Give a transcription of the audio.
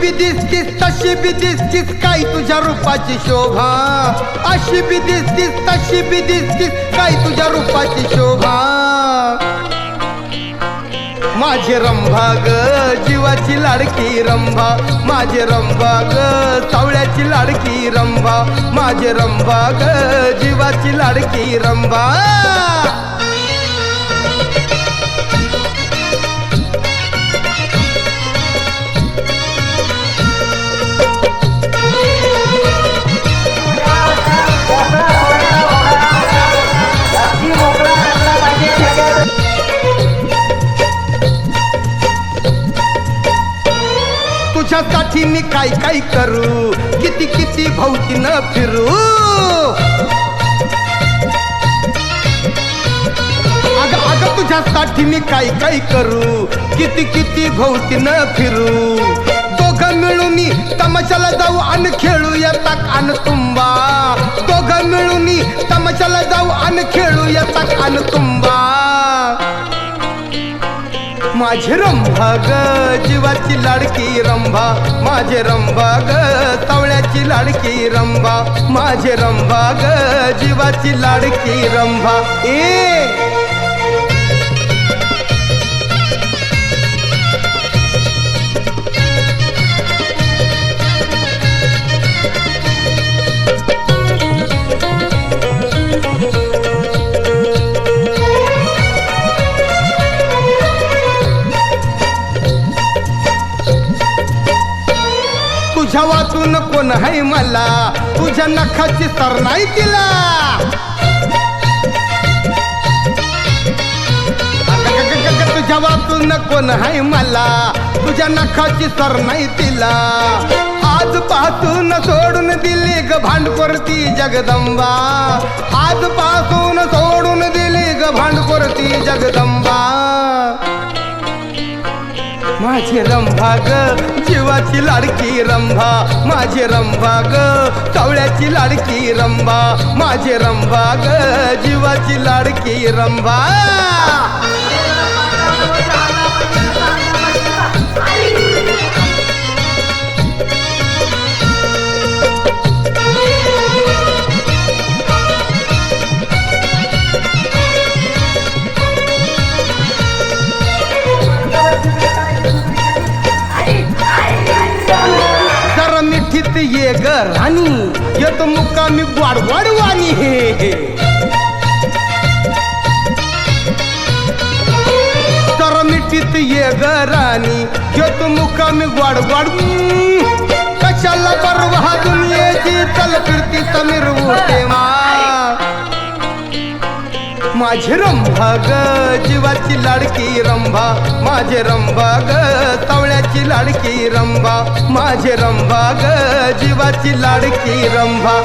बी दिसतीस तशी बी दिसतीस काय तुझ्या रूपाची शोभा अशी बी दिसतीस तशी बी दिसतीस काय तुझ्या रूपाची शोभा माझे रंभा ग जीवाची लाडकी रंभा माझे रंभा ग सावळ्याची लाडकी रंभा माझे रंभा ग जीवाची लाडकी रंभा तुझ्यासाठी मी काय काय करू किती किती भोवती न फिरू अगं अगं तुझ्यासाठी मी काय काय करू किती किती भोवती न फिरू दोघं मिळून तमाशाला जाऊ आणि खेळूया ताक अन तुंबा दोघं मिळून तमाशाला जाऊ आणि खेळूया ताक अन तुंबा माझे रंभा ग जीवाची लाडकी रंभा माझे रंभा ग सावळ्याची लाडकी रंभा माझे रंभा ग जीवाची लाडकी रंभा तुझ्या वाचून कोण आहे मला तुझ्या नखाची सर नाही तिला तुझ्या वाचून कोण आहे मला तुझ्या नखाची सर नाही तिला आजपासून सोडून दिली ग भांडकोरती जगदंबा आजपासून सोडून दिली ग भांडकोरती जगदंबा माझे रंभा ग जीवाची लाडकी रंभा माझे रंभा ग सावळ्याची लाडकी रंभा माझे रंभा ग जीवाची लाडकी रंभा ये ग राणी येतो मुक्कामी वाडवाडवाणी हे तर मिठीत ये ग राणी येतो मुक्कामी वाडवाड कशाला परवा दुनियेची चल फिरती समीर उठे माझे रंभा ग जीवाची लाडकी रंभा माझे रंभा ग सावळ्याची लाडकी रंभा माझे रंभा ग जीवाची लाडकी रंभा